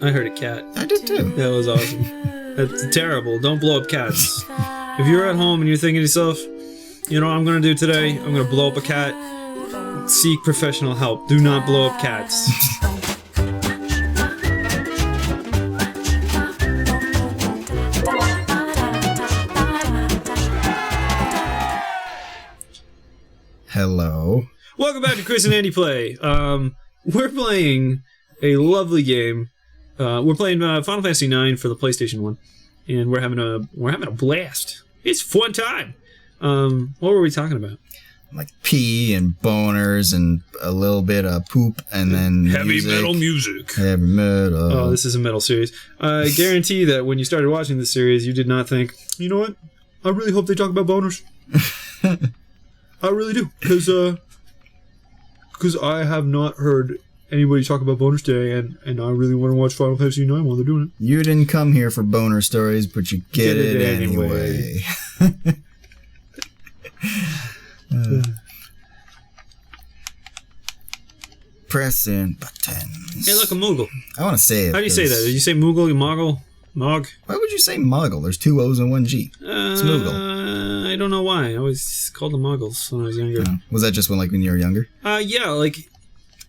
I heard a cat. I did too. That was awesome. That's terrible. Don't blow up cats. If you're at home and you're thinking to yourself, you know what I'm going to do today? I'm going to blow up a cat. Seek professional help. Do not blow up cats. Hello. Welcome back to Chris and Andy Play. We're playing a lovely game. We're playing Final Fantasy IX for the PlayStation 1, and we're having a blast. It's fun time. What were we talking about? Like pee and boners and a little bit of poop and then heavy metal music. Heavy metal. Oh, this is a metal series. I guarantee that when you started watching this series, you did not think, you know what? I really hope they talk about boners. I really do, because I have not heard anybody talk about boners today, and I really want to watch Final Fantasy IX while they're doing it. You didn't come here for boner stories, but you get it anyway. Pressing buttons. Hey, look, a Moogle. I want to say it. How do you say that? Did you say Moogle, Moggle, Mog? Why would you say Muggle? There's two O's and one G. It's Moogle. I don't know why. I always called them Muggles when I was younger. Was that just when you were younger? Yeah, like,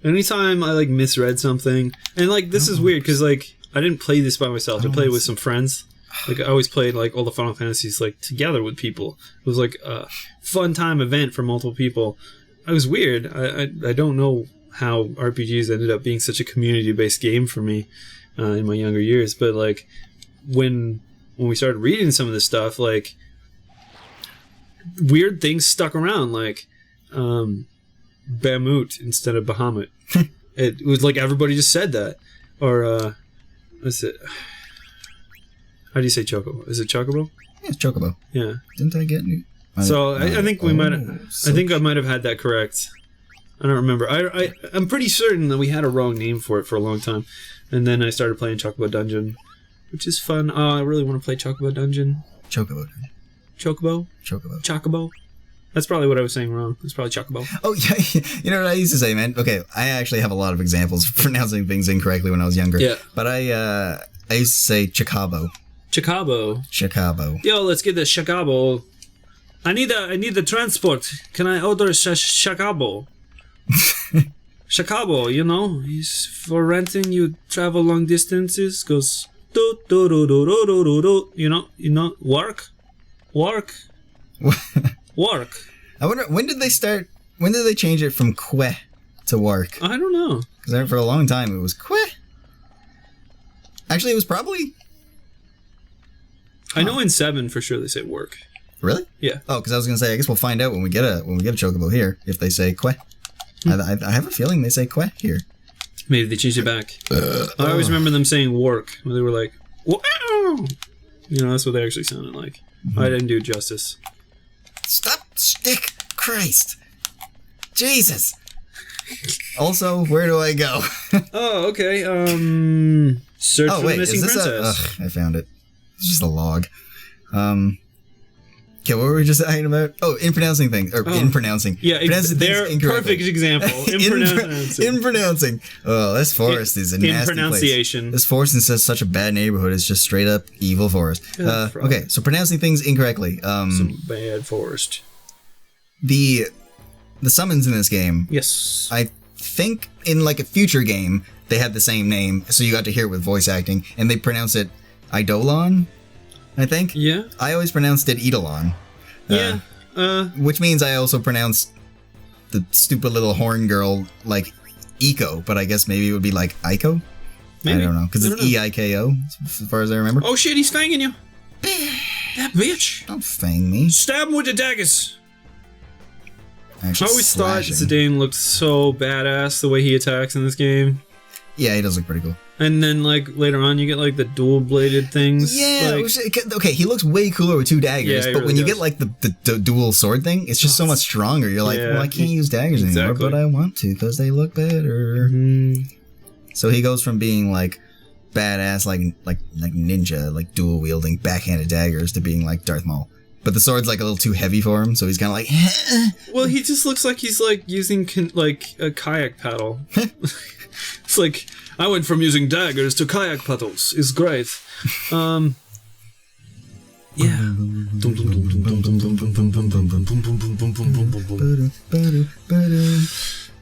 anytime I, misread something, and, this is weird, because, I didn't play this by myself. I played with some friends. I always played, all the Final Fantasies, together with people. It was, a fun time event for multiple people. It was weird. I don't know how RPGs ended up being such a community-based game for me in my younger years, but, when we started reading some of this stuff, weird things stuck around, Bahamut instead of Bahamut. It was everybody just said that. Or, what's it? How do you say chocobo? Is it chocobo? Yeah, it's chocobo. Yeah. Didn't I get you? So I think we might have. I think I might have had that correct. I don't remember. I'm pretty certain that we had a wrong name for it for a long time, and then I started playing Chocobo Dungeon, which is fun. Oh, I really want to play Chocobo Dungeon. Chocobo. Chocobo. Chocobo. Chocobo. That's probably what I was saying wrong. It's probably Chocobo. Oh, yeah. You know what I used to say, man? Okay, I actually have a lot of examples of pronouncing things incorrectly when I was younger. Yeah. But I used to say Chicabo. Chicabo. Chicabo. Yo, let's get the Chicabo. I need the transport. Can I order Chicabo? Chicabo, he's for renting. You travel long distances. Goes do do do do do do do. Work. Work. I wonder, when did they change it from que to work? I don't know. Because for a long time it was que. Actually, it was probably... I know in 7 for sure they say work. Really? Yeah. Oh, because I was going to say, I guess we'll find out when we get a chocobo here, if they say que. I have a feeling they say que here. Maybe they changed it back. I always remember them saying work, when they were like, wow! That's what they actually sounded like. Mm-hmm. I didn't do it justice. Stop, stick, Christ. Jesus. Also, where do I go? Oh, okay. Search for the missing princess. I found it. It's just a log. Okay, what were we just talking about? Oh, in pronouncing things. Or in pronouncing. Yeah, they're perfect example. In pronouncing. Oh, this forest is a nasty pronunciation. Place. This forest is such a bad neighborhood. It's just straight up evil forest. Okay, so pronouncing things incorrectly. Some bad forest. The summons in this game. Yes. I think in a future game, they had the same name, so you got to hear it with voice acting, and they pronounce it Eidolon, I think. Yeah. I always pronounced it Eidolon. Yeah. Which means I also pronounced the stupid little horn girl Eiko, but I guess maybe it would be Eiko? Maybe. I don't know, because it's E-I-K-O, as far as I remember. Oh shit, he's fanging you. That bitch. Don't fang me. Stab him with the daggers. Actually, I always thought Zidane looked so badass the way he attacks in this game. Yeah, he does look pretty cool. And then, later on, you get, the dual-bladed things. Yeah, okay, he looks way cooler with two daggers, but when you get, the dual sword thing, it's just so much stronger. You're like, well, I can't use daggers anymore, but I want to, because they look better. Mm-hmm. So he goes from being, badass, like ninja, dual-wielding, backhanded daggers, to being, Darth Maul. but the sword's like a little too heavy for him, so he's kind of like. Well, he just looks like he's like using like a kayak paddle. It's like I went from using daggers to kayak paddles. It's great. Yeah.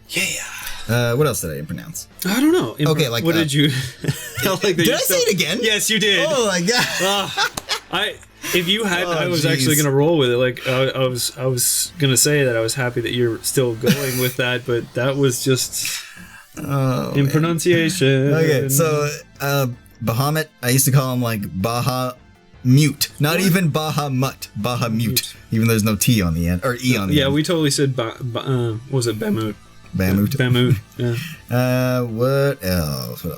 Yeah. What else did I pronounce? I don't know. Okay, like what did you? Did I say it again? Yes, you did. Oh my god! If you had, I was actually gonna roll with it. Like I was gonna say that I was happy that you're still going with that, but that was just in pronunciation. Okay, so Bahamut, I used to call him like Baha Mute, not even Bahamut, Bahamut, even though there's no T on the end or E on the end. Yeah, we totally said what was it, Bamut? Bamut. Yeah. What else? So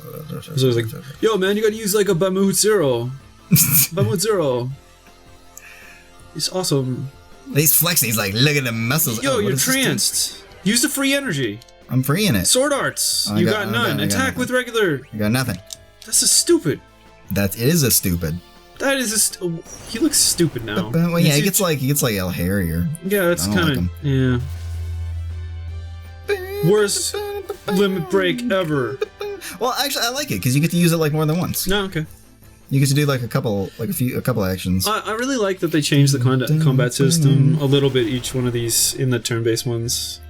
it was like, yo, man, you gotta use like a Bamut Zero. Bamut Zero. It's awesome. He's flexing. He's like, look at the muscles. Yo, you're tranced. Use the free energy. I'm free in it. Sword arts. You got none. Attack with regular. I got nothing. That's a stupid. That is a stupid. That is he looks stupid now. Well, yeah, he gets like El Harrier. Yeah, that's kind of yeah. Worst limit break ever. Well, actually, I like it because you get to use it like more than once. No, okay. You get to do like a couple actions. I really like that they changed the combat system a little bit. Each one of these in the turn-based ones,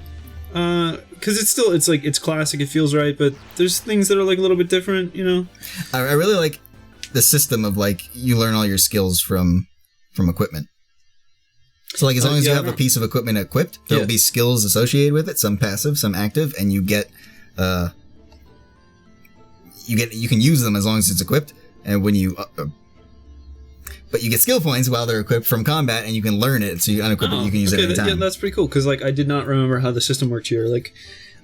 because it's classic. It feels right, but there's things that are like a little bit different. You know. I really like the system of like you learn all your skills from equipment. So like as long as you have a piece of equipment equipped, there'll be skills associated with it, some passive, some active, and you can use them as long as it's equipped. And when you but you get skill points while they're equipped from combat, and you can learn it, so you unequip it, you can use it anytime. Yeah, that's pretty cool, because like I did not remember how the system worked here. Like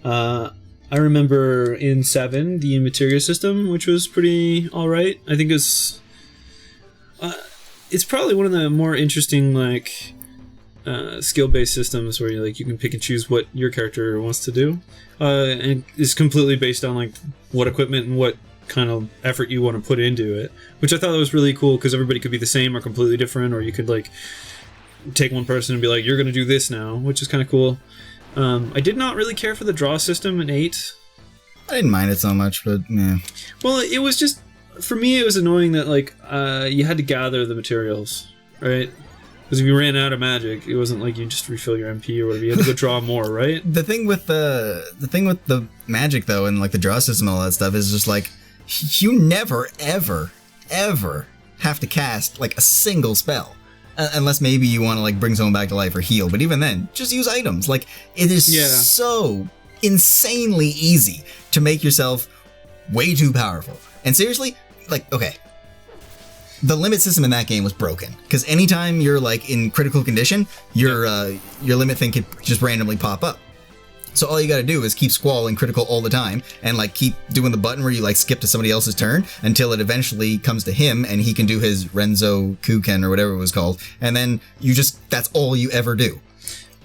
I remember in 7 the materia system, which was pretty alright. I think it's probably one of the more interesting like skill-based systems where you can pick and choose what your character wants to do, and it's completely based on like what equipment and what kind of effort you want to put into it, which I thought was really cool because everybody could be the same or completely different, or you could like take one person and be like, you're gonna do this now, which is kind of cool. I did not really care for the draw system in 8. I didn't mind it so much, but yeah. Well, it was just, for me, it was annoying that like you had to gather the materials, right? Because if you ran out of magic, it wasn't like you just refill your MP or whatever. You had to go draw more, right? The thing with the magic though, and like the draw system and all that stuff, is just like you never ever have to cast like a single spell, unless maybe you want to like bring someone back to life or heal. But even then, just use items. Like it is so insanely easy to make yourself way too powerful. And seriously, like okay. The limit system in that game was broken because anytime you're like in critical condition, your limit thing could just randomly pop up. So all you got to do is keep Squall in critical all the time and like keep doing the button where you like skip to somebody else's turn until it eventually comes to him and he can do his Renzo Kuken or whatever it was called, and then that's all you ever do.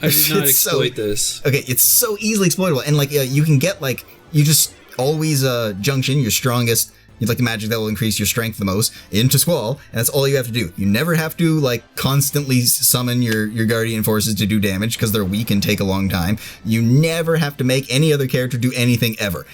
I did not exploit this. Okay, it's so easily exploitable, and like you can get like you just always junction your strongest. You'd like the magic that will increase your strength the most into Squall, and that's all you have to do. You never have to like constantly summon your guardian forces to do damage because they're weak and take a long time. You never have to make any other character do anything ever.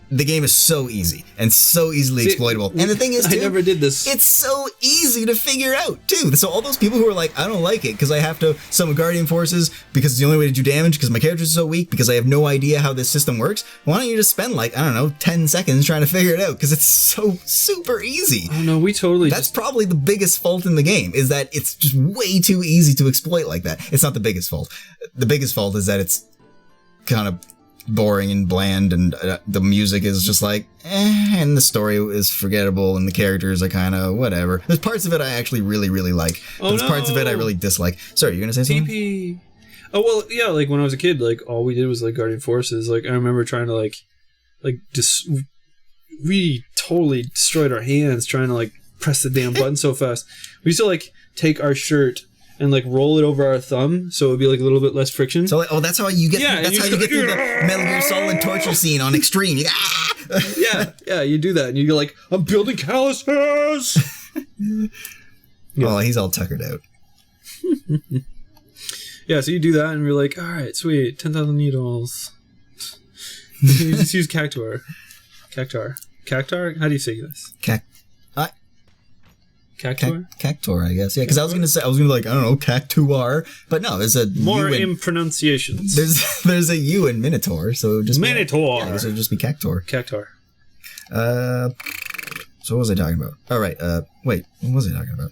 The game is so easy and so easily exploitable. And the thing is, too, I never did this. It's so easy to figure out, too. So all those people who are like, I don't like it because I have to summon Guardian Forces because it's the only way to do damage because my character is so weak because I have no idea how this system works. Why don't you just spend like, I don't know, 10 seconds trying to figure it out because it's so super easy. Oh, no, we totally... That's probably the biggest fault in the game, is that it's just way too easy to exploit like that. It's not the biggest fault. The biggest fault is that it's kind of boring and bland, and the music is just like and the story is forgettable, and the characters are kind of whatever. There's parts of it I actually really like, but there's parts of it I really dislike. Sorry, you're gonna say something? TP. Oh well, yeah, like when I was a kid, like all we did was like Guardian Forces. Like I remember trying to like we totally destroyed our hands trying to like press the damn button so fast. We used to like take our shirt and like roll it over our thumb so it would be like a little bit less friction. So like, that's how you get that's how you get through the Metal Gear Solid torture scene on Extreme. Yeah, you do that and you go like, I'm building calluses. Oh, he's all tuckered out. Yeah, so you do that, and we're like, all right, sweet, 10,000 needles. You just use Cactuar. Cactuar? How do you say this? Cactuar? Cactuar, I guess. Yeah, because I was gonna be like, I don't know, Cactuar, but no, there's a more U in pronunciations. There's a U in Minotaur, so it would just Minotaur. I guess it would just be Cactuar. Cactuar. So what was I talking about? All right. Wait, what was I talking about?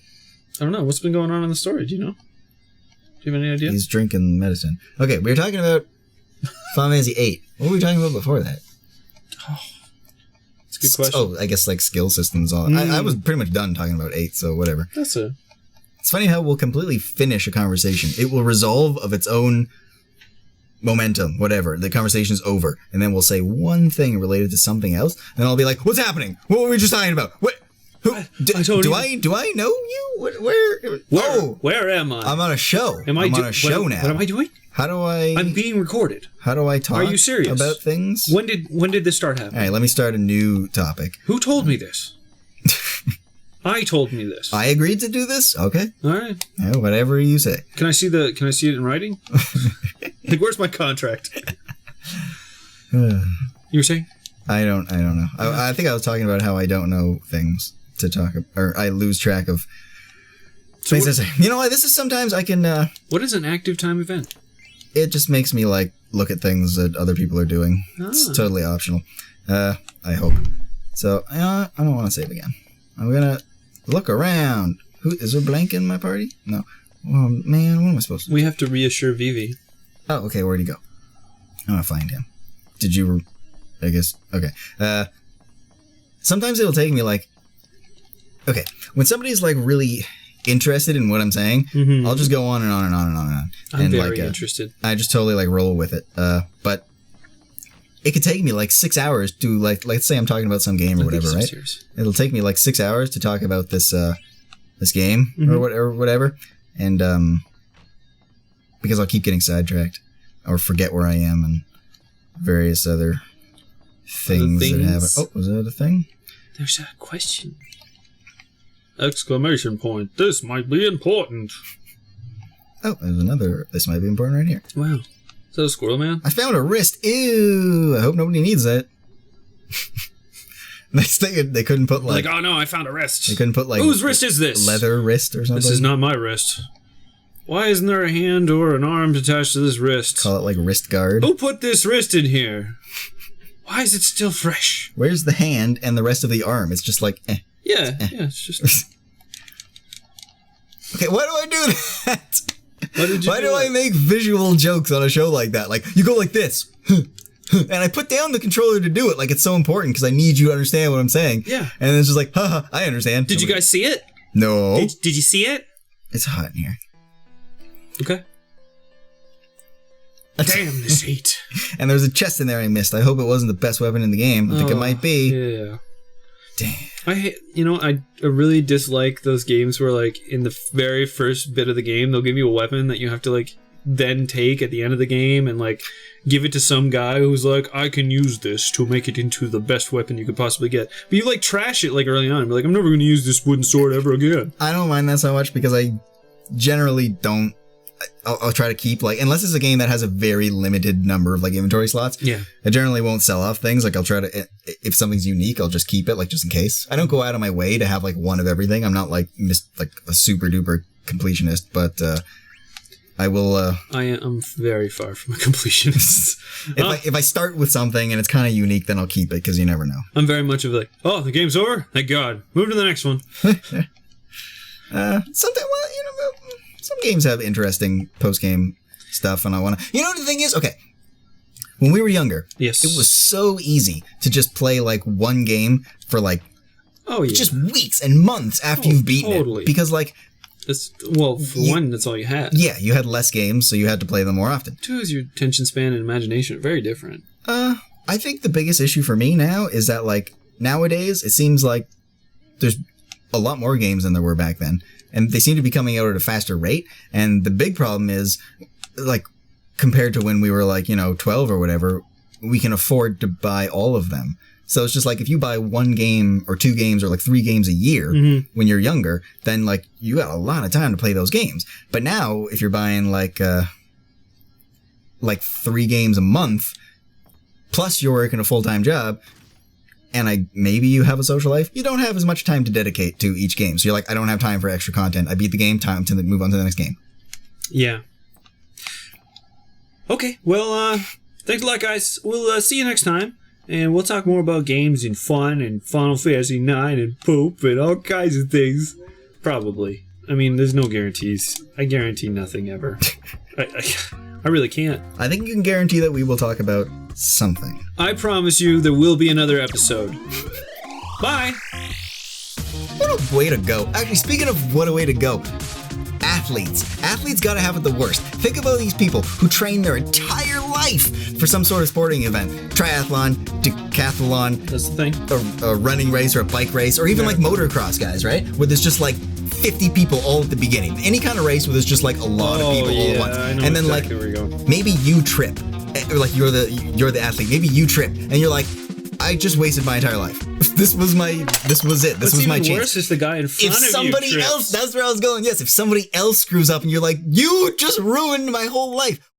I don't know. What's been going on in the story? Do you know? Do you have any idea? He's drinking medicine. Okay, we were talking about Final Fantasy VIII. What were we talking about before that? Oh, that's a good question. Oh, I guess like skill systems. All. I was pretty much done talking about 8, so whatever. That's it. It's funny how we'll completely finish a conversation. It will resolve of its own momentum, whatever. The conversation's over, and then we'll say one thing related to something else, and then I'll be like, "What's happening? What were we just talking about? What? Who? Do I know you? Where am I? I'm on a show. I'm on a show now. What am I doing? How do I? I'm being recorded. How do I talk? Are you serious about things? When did this start happening? All right, let me start a new topic. Who told me this? I told me this. I agreed to do this. Okay. All right. Yeah, whatever you say. Can I see it in writing? Like, where's my contract? You were saying? I don't know. I think I was talking about how I don't know things to talk about, or I lose track of things I say. You know what? This is sometimes I can. What is an active time event? It just makes me like look at things that other people are doing. It's totally optional. I hope. So I don't want to save again. I'm gonna look around. Is there blank in my party? No. Oh man, what am I supposed to do? We have to reassure Vivi. Oh, okay. Where'd he go? I want to find him. Did you? I guess. Okay. Sometimes it'll take me like. Okay, when somebody's like really interested in what I'm saying, I'll just go on and on and on and on and on. I'm very interested. I just totally like roll with it. But it could take me like 6 hours to like, let's say I'm talking about some game or whatever, right? It'll take me like 6 hours to talk about this this game or whatever, and because I'll keep getting sidetracked or forget where I am and various other things that happen. Oh, was that a thing? There's a question. Exclamation point. This might be important. Oh, there's another. This might be important right here. Wow. Is that a squirrel man? I found a wrist. Ew. I hope nobody needs that. Next thing, they couldn't put like... oh no, I found a wrist. They couldn't put like... Whose wrist is this? Leather wrist or something? This is not my wrist. Why isn't there a hand or an arm attached to this wrist? Call it like wrist guard. Who put this wrist in here? Why is it still fresh? Where's the hand and the rest of the arm? It's just like, Yeah, it's just... Okay, why do I do that? Why do I make visual jokes on a show like that? Like, you go like this, and I put down the controller to do it. Like, it's so important because I need you to understand what I'm saying. Yeah. And it's just like, haha, I understand. Did you guys see it? No. Did you see it? It's hot in here. Okay. Damn this heat. And there's a chest in there I missed. I hope it wasn't the best weapon in the game. I think it might be. Yeah. Damn. I really dislike those games where, like, in the very first bit of the game, they'll give you a weapon that you have to, like, then take at the end of the game and, like, give it to some guy who's like, I can use this to make it into the best weapon you could possibly get. But you, like, trash it, like, early on. And be like, I'm never going to use this wooden sword ever again. I don't mind that so much because I generally don't. I'll try to keep, like, unless it's a game that has a very limited number of, like, inventory slots. Yeah. I generally won't sell off things. Like, I'll try to, if something's unique, I'll just keep it, like, just in case. I don't go out of my way to have, like, one of everything. I'm not, like, a super duper completionist, but, I will, I am very far from a completionist. If I start with something and it's kind of unique, then I'll keep it, because you never know. I'm very much of like, oh, the game's over? Thank God. Move to the next one. Some games have interesting post-game stuff, and I want to... You know what the thing is? Okay. When we were younger, yes, it was so easy to just play, like, one game for, like, just weeks and months after you've beaten it. Because, like... for one, that's all you had. Yeah, you had less games, so you had to play them more often. Two is your attention span and imagination are very different. I think the biggest issue for me now is that, like, nowadays, it seems like there's a lot more games than there were back then. And they seem to be coming out at a faster rate. And the big problem is, like, compared to when we were, like, 12 or whatever, we can afford to buy all of them. So it's just like if you buy 1 game or 2 games or like 3 games a year when you're younger, then like you got a lot of time to play those games. But now if you're buying like 3 games a month, plus you're working a full-time job, and maybe you have a social life, you don't have as much time to dedicate to each game. So you're like, I don't have time for extra content. I beat the game, time to move on to the next game. Yeah. Okay, well, thanks a lot, guys. We'll see you next time. And we'll talk more about games and fun and Final Fantasy IX and poop and all kinds of things. Probably. I mean, there's no guarantees. I guarantee nothing ever. I really can't. I think you can guarantee that we will talk about something. I promise you there will be another episode. Bye! What a way to go. Actually, speaking of what a way to go, athletes. Athletes gotta have it the worst. Think about these people who train their entire life for some sort of sporting event. Triathlon, decathlon. That's the thing. A running race or a bike race, or even like motocross guys, right? Where there's just like 50 people all at the beginning. Any kind of race where there's just like a lot of people all at once. I know and then exactly where you're going. Maybe you trip. Or like you're the athlete. Maybe you trip and you're like, I just wasted my entire life. This was it. This was my chance. What's worse is the guy in front of you. If somebody else, that's where I was going. Yes, if somebody else screws up and you're like, you just ruined my whole life.